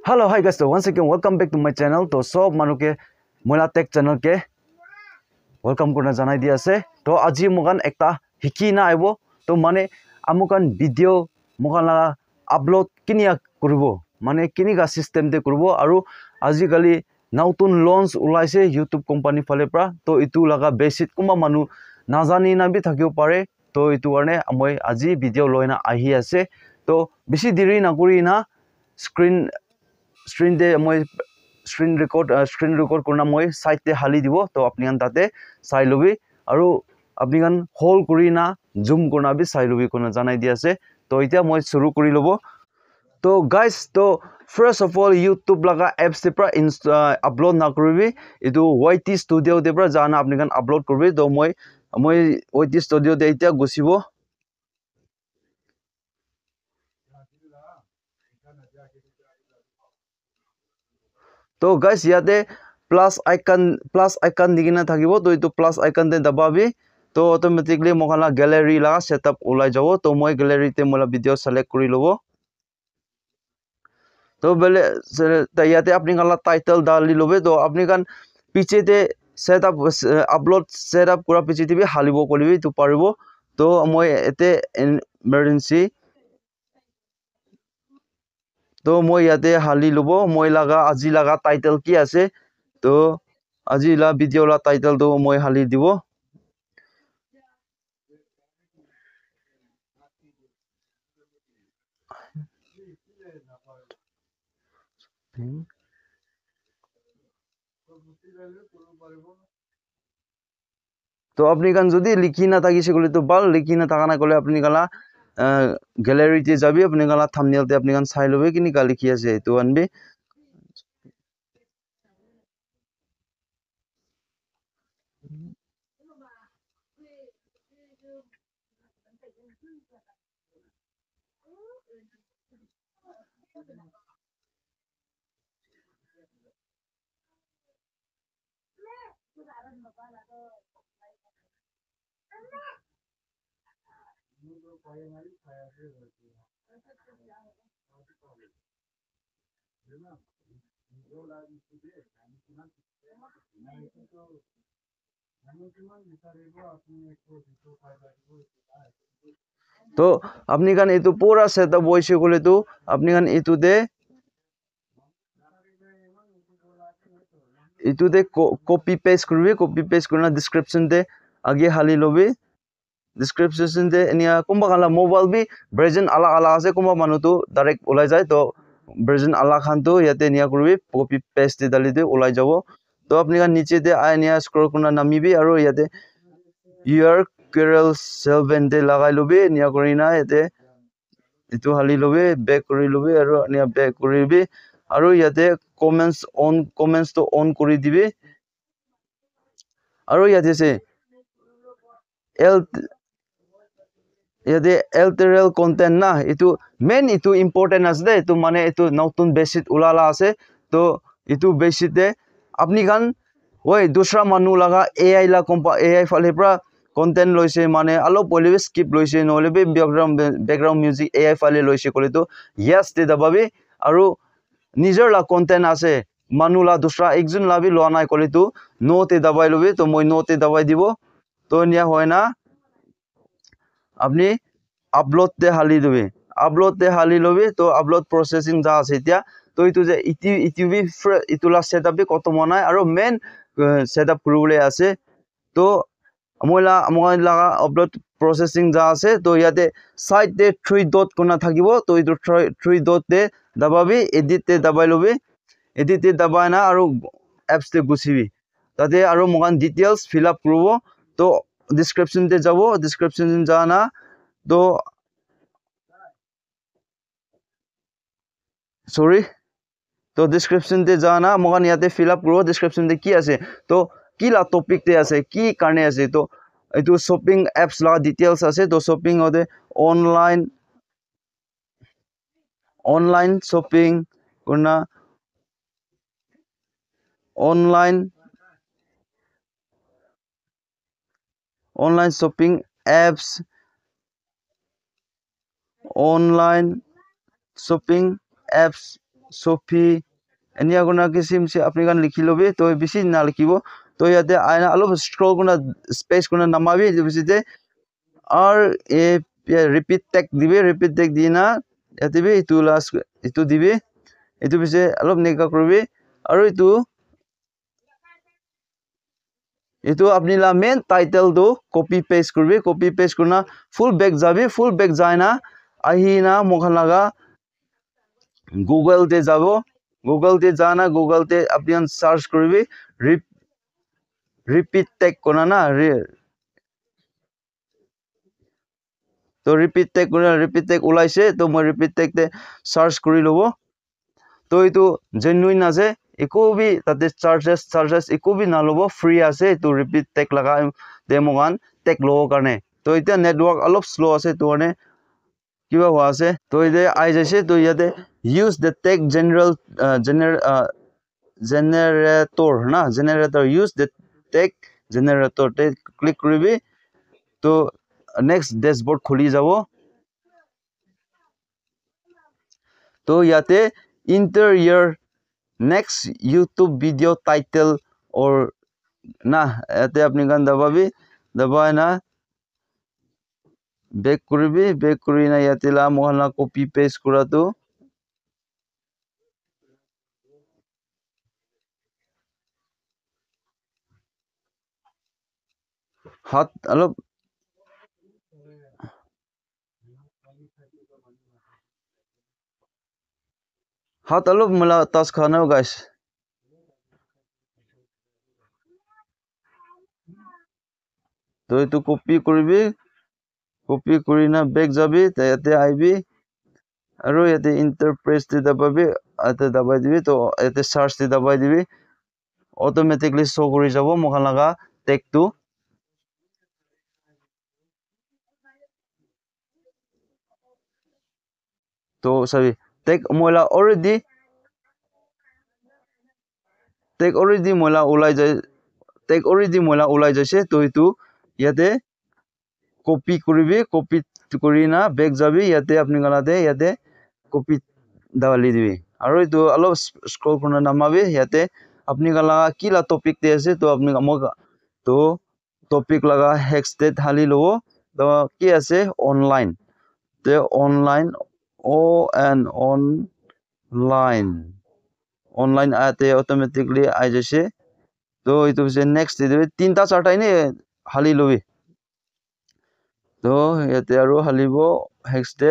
Hello, hi guys. So once again, welcome back to my channel. To sob manuke Moila Tech channel ke welcome korna janai di ase. To aji mogan ekta hiki na aibo. To mane amukan video mogan la upload kinia kuribo. Mane kini ga system de kuribo. Aru aji kali nautun launch ulaise YouTube company phale pra. To itu laga basic kuma manu nazani na bi thakibo pare. To itu karne moi aji video loina ahi ase. To bisi diri na kuri na screen de moi screen record korna moi side te hali dibo to apni kan tate sai lobi aru apni kan hold kuri na zoom korna bi sai lobi kona janai di ase to itia moi shuru kuri lobo to guys to first of all YouTube laga apps te pra upload na koribi itu YT studio de pra jana apni kan upload koribi to moi YT studio de itia gusibo to guys yate plus icon digina thakibo to itu plus icon te dababi to automatically mokhala gallery la setup ulai jabo to moi gallery te mola video select kuri lobo to bele yate apni kala title dali lobe to apni kan piche te setup upload setup kura piche te bi halibo kolibi to paribo to moi ete emergency to moi yate hali lobo moi laga aji laga title ki ase to aji la video la title to moi hali dibo তো আপনি কান যদি লিখি না থাকিছে কলে তো বাল লিখি না থাকা না কলে আপনি কালা গ্যালারি তে যাবি আপনি কালা থাম্বনেল তে আপনি কান চাই লবে কিনি কা লিখি আছে তো আনবি তো আপনি কান এটো পুরা সেটআপ হইছে কলে তো আপনি কান এটুতে কপি পেস্ট করনা ডেসক্রিপশন তে আগে হালি লবি description de enia kumba kala mobile bi version ala ala ase kumba manu tu direct ulai jai to version ala khan tu yate nia kurbi copy paste dali de ulai jabo to apni kan niche de ania scroll kuna nami bi aro yate your curl selven de lagai lobi nia korina yate itu hali lobi back kori lobi aro ania back koribi aro yate comments to on kori dibi aro yate se yate alteral content na itu main itu important as de itu mane itu notun basic ulala ase to itu basic de apni kan oi dusra manu laga AI la AI phale pra content loise mane alo pole skip loise nole be background music AI phale loise kole to yes de dababi aru নিজৰ la content ase manu la dusra ekjon la bi loa nai kole to no te dabai lobe to moi no te dabai dibo to nia hoina আপনি upload তে হালি দিবি upload তে হালি লবি তো upload processing যা আছে এতিয়া তো ইটো যে ইটিউবি ইতুলা সেটআপ বি কত মনাই আৰু মেন সেটআপ কৰিবলৈ আছে তো মই লাগা আপলোড প্রসেসিং যা আছে তো ইয়াতে সাইড দে 3 ডট কোনা থাকিব তো ইটো 3 ডট দে দাবাবি এডিট তে দাবাই লবি এডিট তে দাবাই না আৰু এপস তে গুছিবি তাতে আৰু মগান ডিটেইলস ফিল আপ করব তো description te jabo description jana to sorry to description te jana mogan yate fill up kuro description te ki ase to ki la topic te ase ki karne ase to etu shopping apps la details ase to shopping ode online shopping kurna online shopping apps online shopping apps Sophie এনিয়া গুণা কিসিম সে আপনি গান লিখি লবি তো বেশি না লিখিব তো ইয়াতে আইনা অলপ স্ক্রল গুণা স্পেস গুণা নামাবি বেশিতে আর এ রিপিট টেক দিবি রিপিট টেক দি না ইয়াতে বি ইটু লাস্ট ইটু দিবি ইটু পিছে অলপ নেকা করবি আৰু ইটু আপনি লা মেন টাইটেল দো কপি পেস্ট করবি কপি পেস্ট করনা ফুল ব্যাক যাবি ফুল ব্যাক যায় না আহিনা মোখান লাগা গুগল তে যাব গুগল তে জানা গুগল তে আপনি সার্চ করবি রিপিট টেক কোনা না তো রিপিট টেক ওলাইছে তো মই রিপিট টেক তে সার্চ কৰি লব তো এইটো জেনুইন আছে একো বি তাতে চার্জেস একো বি না লব ফ্রি আছে তো রিপিট টেক লাগা ডেমোগান টেক লো কাৰণে তো এটা নেটওয়াৰ্ক অলপ স্লো আছে তো মানে কিবা হোৱা আছে তো ইদে আই যাইছে তো ইয়াতে ইউজ দ্য টেক জেনারেটর না generator use the tech generator তে ক্লিক কৰিবি তো নেক্সট ড্যাশবোর্ড খুলি যাব তো ইয়াতে enter your next YouTube video title or না এতে আপনি গান দবাবি দবাই না ব্যাক করবি ব্যাক করি না ইয়াতে লা মোহনা কপি পেস্ট করা তো হাত অলপ মোলা টাচ খানাও গাইস তো এইটো কপি কৰিবি কপি কৰি না ব্যাক যাবি ইয়াতে আইবি আৰু ইয়াতে ইন্টাৰপ্ৰেস তে দবাবি ইয়াতে দবাই দিবি তো ইয়াতে সাৰ্চ তে দবাই দিবি অটোমেটিকলি শো কৰি যাব মোখান লাগা টেকটো তো সবি টেক মোলা অলৰেডি মোলা ওলাই যাইছে তো এইটো ইয়াতে কপি কৰিবি কপি কৰি না ব্যাক যাবি ইয়াতে আপনি গালাতে ইয়াতে কপি দালি দিবি আৰু এইটো অলপ স্ক্ৰল কৰি নামাবি ইয়াতে আপনি গালা কি লা টপিক তে আছে তো আপনি তো টপিক লাগা হেক্স তে ঢালি লব তো কি আছে অনলাইন তে অনলাইন অনলাইন আতে অটোমেটিকলি আই যাইছে তো এইটো পিছে নেক্সট দিবি তিনটা চারটা নে হালি লবি তো ইয়াতে আৰু হালিব হেক্স তে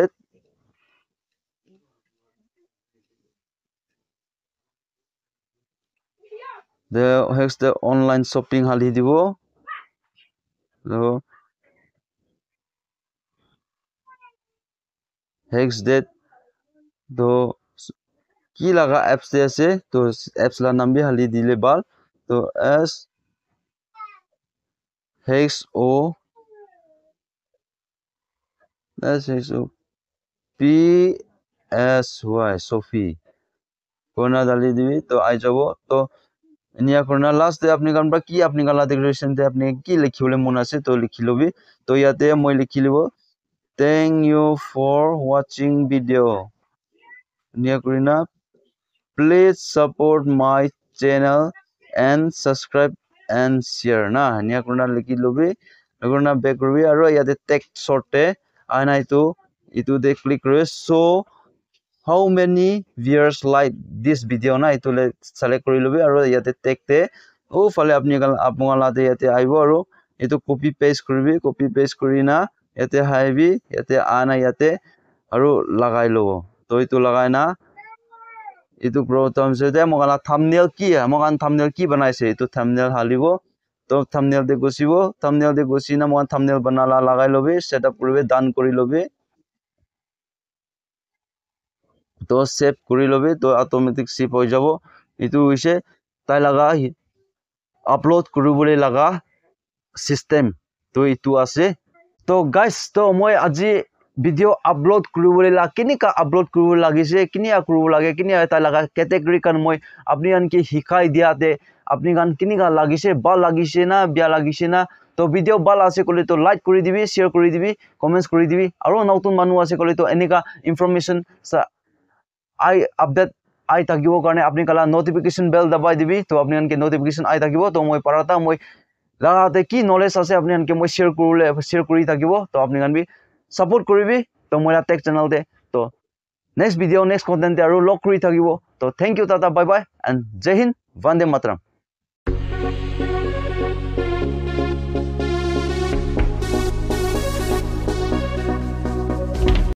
হেক্স তে অনলাইন শপিং হালি দিব তো হেক্স ডেট তো কি লাগা অ্যাপস তে আছে তো অ্যাপস লা নাম भी হালি দিলে বাল তো এস হেক্স ও পি এস ওয়াই সোফি কোনা ডালি দিবি তো আই যাব তো এনিয়া করনা লাস্ট আপনি কারণ কি আপনি গালা ডেকোরেশন তে আপনি কি লিখিবলে মন আছে তো লিখি লবি তো ইয়াতে মই লিখি লিব thank you for watching video এনিয়া করিনা please support my channel and subscribe and share না এনিয়া করনা লিখি লবি করনা ব্যাক করবি আর ইয়াতে টেক্সট শর্টে আইনা ইটু দে ক্লিক করে so how many viewers like this video na itule select kori lobi aru yate tag te o fale apni apnala te yate aibo aru etu copy paste kori na yate haibi yate ana yate aru lagai lobo to itu lagai na itu program se te mogala thumbnail ki banaise itu thumbnail halibo to thumbnail de gosina mogan thumbnail banala lagai lobi setup koribe done kori lobi তো save কৰি লবি তো automatic save হৈ যাব ইটো হৈছে তাই লাগা আপলোড কৰিবলৈ লাগা সিস্টেম তো ইটো আছে তো গাইস তো মই আজি ভিডিও আপলোড কৰিবলৈ কিনিকা আপলোড কৰিব লাগিছে কিনিয়া কৰিব লাগে কিনিয়া তাই লাগা ক্যাটাগরি কান মই আপনি আনকি শিকাই দিয়াতে আপনি গান কিনিকা লাগিছে বা লাগিছে না বিয়া লাগিছে না তো ভিডিও ভাল আছে কলে তো লাইক কৰি দিবি শেয়াৰ কৰি দিবি কমেন্টস কৰি দিবি আৰু নতুন মানুহ আছে কলে তো এনেকা ইনফৰমেশন I update আই থাকিব কাৰণে আপুনি কালা নোটিফিকেশ্যন বেল দবাই দিবি তো আপুনি আনকে নোটিফিকেশ্যন আই থাকিব তো মই পাৰাটা মই লাগাতে কি নলেজ আছে আপুনি আনকে মই শ্বেয়াৰ কৰি থাকিব তো আপুনি আনবি সাপোৰ্ট কৰিবি তো মই টেক চেনেল দে তো নেক্সট ভিডিও নেক্সট কন্টেন্ট আৰু লগ কৰি থাকিব তো thank you tata bye bye and জয় হিন্দ বন্দে মাতৰম